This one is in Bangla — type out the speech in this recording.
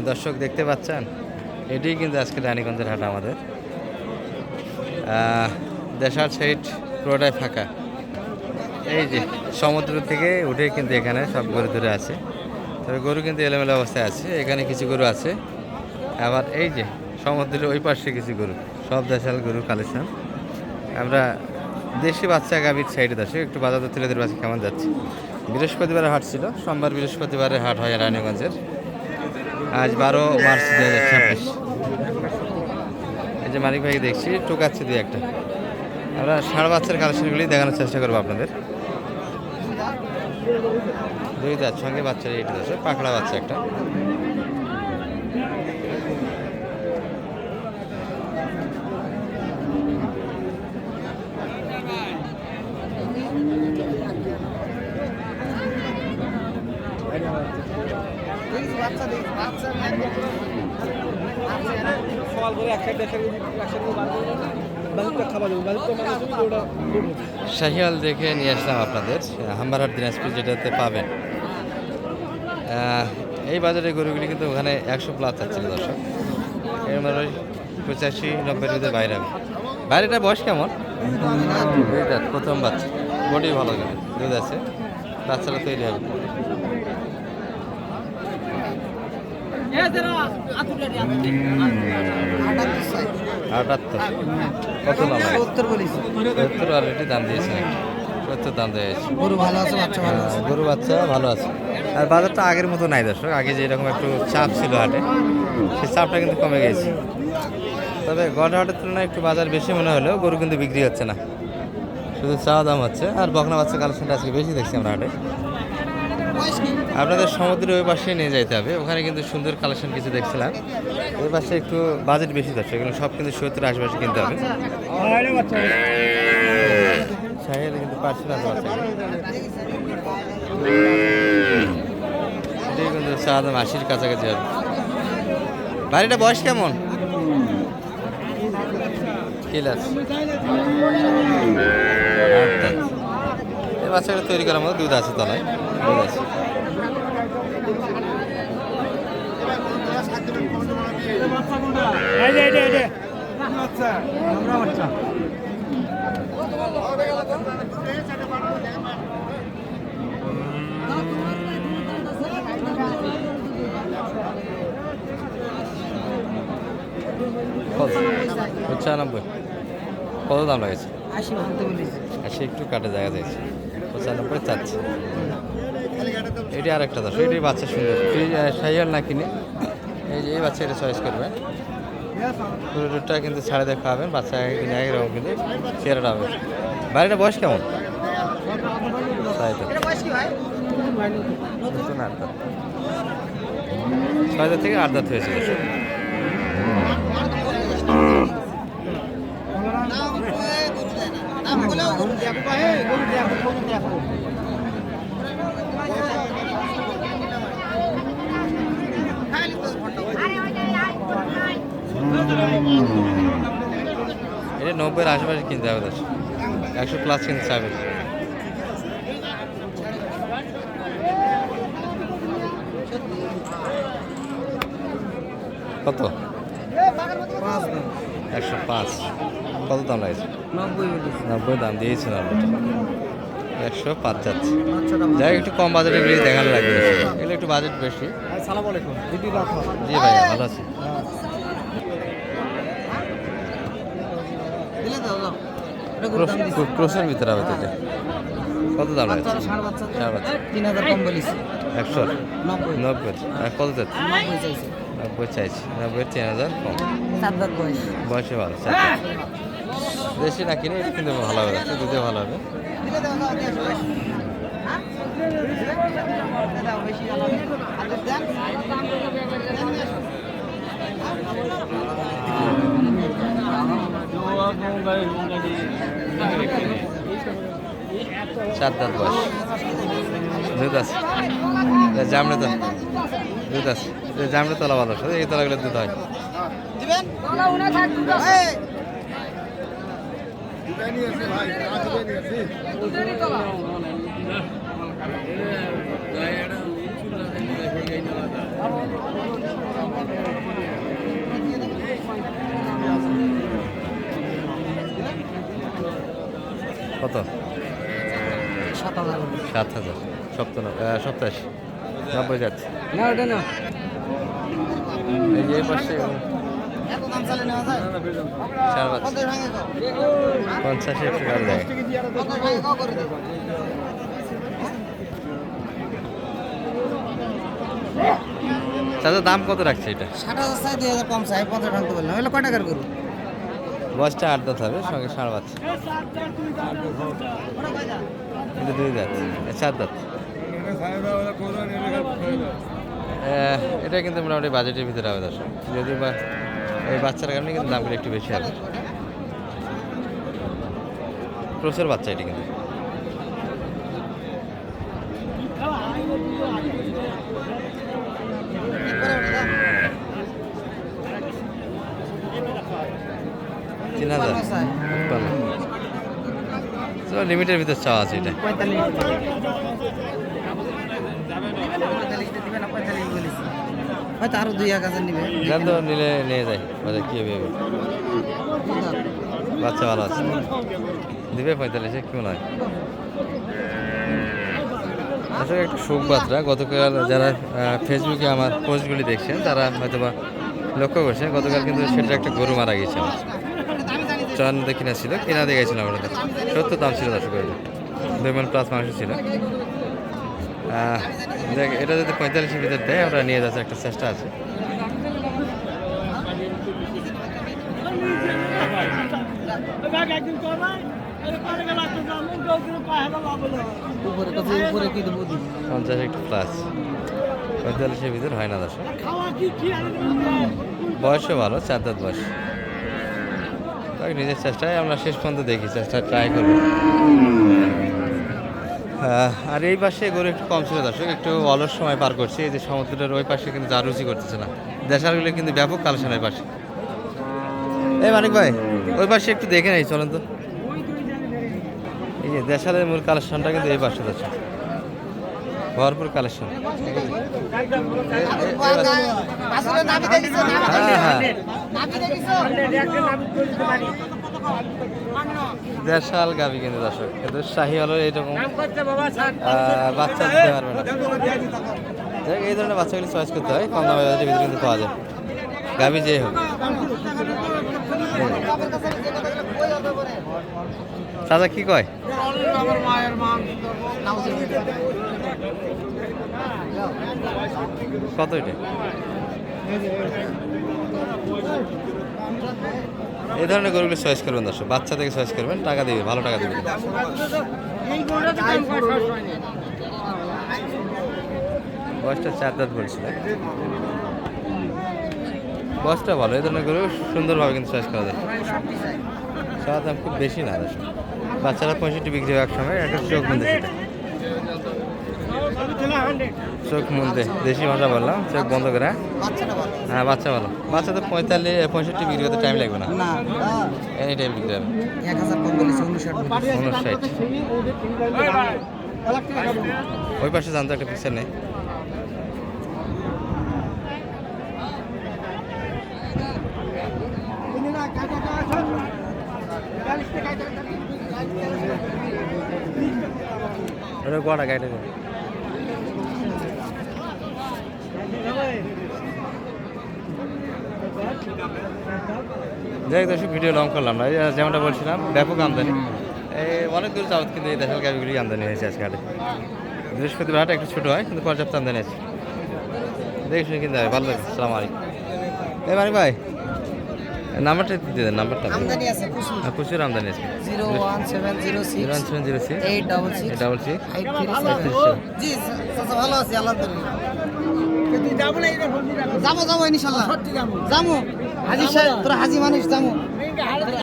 দর্শক দেখতে পাচ্ছেন, এটাই কিন্তু আজকে রানীগঞ্জের হাট আমাদের। দেশার সাইড পুরোটাই ফাঁকা। এই যে সমুদ্র থেকে উঠে কিন্তু এখানে সব গরু ধরে আছে, তবে গরু কিন্তু এলোমেলো অবস্থায় আছে। এখানে কিছু গরু আছে, আবার এই যে সমুদ্রের ওই পাশে কিছু গরু, সব দেশাল গরু কালেকশন। আমরা দেশি বাচ্চা গাভীর সাইডে আসে একটু বাজার তুলেদের বাচ্চা কেমন যাচ্ছে। বৃহস্পতিবারে হাট ছিল, সোমবার বৃহস্পতিবারে হাট হয় রানীগঞ্জের। আজ 12 মার্চ 2026। এই যে মালিক ভাই দেখছি টুকাচ্ছে দুই একটা। আমরা ষাঁড় বাচ্চার কালেকশনগুলি দেখানোর চেষ্টা করবো আপনাদের। দুই দাঁত সঙ্গে বাচ্চা এইটা আছে, পাকড়া বাচ্চা একটা। শাহিয়াল দেখে নিয়ে আসলাম আপনাদের হামবারহাট দিনাজপুর, যেটাতে পাবেন। এই বাজারে গরুগুলি কিন্তু ওখানে 100+ চাচ্ছিল দর্শক। এর মানে 85-90 ভিতরে বাইরে হবে। বাইরেটার বয়স কেমন? প্রথম বাচ্চা, বডি ভালো কিন্তু দুধ আছে, বাচ্চারা তৈরি হবে। কত দাম? 70 অলরেডি দাম দিয়েছে, 70 দাম দিয়েছে। গরু ভালো আছে, বাচ্চা ভালো আছে। গরু বাচ্চা ভালো আছে। আর বাজারটা আগের মতো নাই দর্শক, আগে যেরকম একটু চাপ ছিল হাটে, সেই চাপটা কিন্তু কমে গেছে। তবে গড় হাটের তুলনায় একটু বাজার বেশি মনে হলেও গরু কিন্তু বিক্রি হচ্ছে না, শুধু চাওয়া দাম হচ্ছে। আর বকনা বাচ্চা কালেকশনটা আজকে বেশি দেখছি আমরা হাটে। আপনাদের সমুদ্রের ওই পাশে নিয়ে যাইতে হবে, ওখানে কিন্তু সুন্দর কালেকশন কিছু দেখছিলাম। ওই পাশে একটু বাজেট বেশি দর্শক, এগুলো সব কিন্তু 70 আশেপাশে কিনতে হবে। শাহিয়ালে কিন্তু পার্সেল আছে বাচ্চা, এটাই কিন্তু চা দাম 80-র কাছাকাছি হবে। বাড়িটা বয়স কেমন? এই বাচ্চাটা তৈরি করার মতো দুধ আছে, তলায় দুধ আছে। কত? 95। কত দাম লাগেছে? 80 একটু কাটে জায়গা যাইছে, 95 চাচ্ছে। এটি আর একটা দশ, এটি বাচ্চা সুন্দর, শাহিয়াল না কিনে এই যে এই বাচ্চা এটা চয়েস করবেন। পুরো দুধটা কিন্তু ছাড়ে দিয়ে খাওয়াবেন, বাচ্চা কিনে একরকম কিন্তু চেহারাটা হবে। বাড়িটা বয়স কেমন? 6 দাঁত থেকে 8 দাঁত হয়েছে। এটা 90-এর আশেপাশে কিনতে হবে, 100+ কিনতে চাবে। কত? 105। কত দাম লাগছে? 90 দাম দিয়েছেন অলরেডি, 105 যাচ্ছে। যাই একটু কম বাজেটে দেখানো লাগবে, এগুলো একটু বাজেট বেশি। জি ভাইয়া ভালো আছি। ক্রোশের ভিতরে হবে তো। কত দাম লাগছে? 3000 কম বলিস। 190 আর কত যাচ্ছে? 90 চাইছি, 90 3000 কম। 7 দাঁত বয়স, বয়সে ভালো। দেশি না কিনে এটা কিন্তু ভালো হবে, দুধে ভালো হবে। সাত দাঁত বয়স, দুধ আছে। জামড়ে তো দুধ আছে, জামড়ে তলা ভালো, এই তলাগুলো দুধ হয়। কত? 7,000 করে। 7,000, 87, 90 যাচ্ছে। না ওটা না এই যে এই পাশে এত দাম চালে নেওয়া যায় সার বাচ্চা 50 ভাঙে দাও 50 একটু কারো যায়। 50 ভাঙে দাও করে দেব চাচা দাম কত রাখছে এটা? 60,000 চাই 2,000 কম চাই 50 ভাঙতে বললাম এগুলো কয় টাকার গরু বয়সটা 8 দাঁত হবে, সঙ্গে ষাঁড় বাচ্চা, কিন্তু 2 দাঁত, 4 দাঁত। এটা কিন্তু মোটামুটি বাজেটের ভিতরে হবে দর্শক, যদি বা এই বাচ্চার কারণে কিন্তু দামগুলো একটু বেশি হবে। ক্রসের বাচ্চা এটি কিন্তু। তিন হাজার লিমিটের ভিতর চাওয়া আছে এটা। 45 বলেছি হয়তো আরো 2,000 নিবে জান তো নিলে নিয়ে যায় বাজার কী হবে? বাচ্চা ভালো আছে, দিবে 45-এ, কি মনে হয়? আসলে একটু শোকবার্তা, গতকাল যারা ফেসবুকে আমার পোস্টগুলি দেখছেন তারা হয়তো বা লক্ষ্য করছেন, গতকাল কিন্তু সেটা একটা গরু মারা গেছে আমার। 54 কিনা ছিল, কিনা দিয়ে গেছিলাম আপনাদের, 70 দাম ছিল দর্শক, 2 মণ প্লাস মাংস ছিল। দেখ এটা যদি 45-এর ভিতর দেয় আমরা নিয়ে যাচ্ছি, একটা চেষ্টা আছে। উপরে কাছে উপরে কি দেবো 50 একটু প্লাস, 45-এর ভিতর হয় না দর্শক। বয়সও ভালো, 4 দাঁত বয়স। নিজের চেষ্টায় আমরা শেষ পর্যন্ত দেখি, চেষ্টা ট্রাই করবো। আর এই পাশে গরু একটু কম ছিল দর্শক, একটু অলস সময় পার করছি। এই যে সমুদ্রের ওই পাশে কিন্তু যা রুচি করতেছে না, দেশালগুলো কিন্তু ব্যাপক কালেকশন ওই পাশে। এই মানিক ভাই ওই পাশে একটু দেখে নেই চলেন তো। এই যে দেশালের মূল কালেকশনটা কিন্তু এই পাশে দর্শক, ভরপুর কালেকশন। হ্যাঁ হ্যাঁ, দেশাল গাভি কিন্তু দর্শক, কিন্তু শাহি হলো এইরকম বাচ্চা দিতে পারবে না। এই ধরনের বাচ্চাগুলি চয়েস করতে হয়, কম দামে বাজারের ভিতরে কিন্তু পাওয়া যায় গাভি যে হোক। চাচা কি কয়? কত এটা? এই ধরনের গরুগুলো চয়েস করবেন দর্শক, বাচ্চা থেকে চয়েস করবেন, টাকা দিবে, ভালো টাকা দিবে। বয়সটা 4 দাঁত বলছিল, বয়সটা ভালো। এই ধরনের গরু সুন্দরভাবে কিন্তু চয়েস করা যায়। চাওয়া দাম খুব বেশি না দর্শক, বাচ্চারা 65 বিক্রি হয় এক সময়। একটা চোখ মুন্দে, সেটা চোখ মুন্দে, দেশি ভাষা বললাম, চোখ বন্ধ করে। হ্যাঁ বাচ্চা ভালো, বাচ্চা তো 65 বিক্রি করতে টাইম লাগবে না, না এনি টাইম বিক্রি হবে। 1,000 কম বলেছি 59 ওই পাশে জানতো একটা পিকচার নেই। গোড়া গাইডে যাই দর্শক, ভিডিও লং করলাম না, যেমনটা বলছিলাম ব্যাপক আমদানি। এই অনেক দূর যাওয়াত কিন্তু এই দেশাল গাভিগুলি আমদানি হয়েছে আজকে হাটে। বৃহস্পতিবার হাটে একটু ছোটো হয়, কিন্তু পর্যাপ্ত আমদানি আছে। দেখে শুনে কিনতে হবে, ভালো লাগে। আসসালামু আলাইকুম। এই মানি ভাই নাম্বারটা দিয়ে দেন, নাম্বারটা। আমদানি আছে প্রচুর প্রচুর আমদানি আছে। 01706 01706 866 866 837 জি চাচা ভালো আছি আলহামদুলিল্লাহ। যাবো ইনশাআল্লাহ, যাবো হাজি সাহেব, তোরা হাজি মানুষ, যাবো।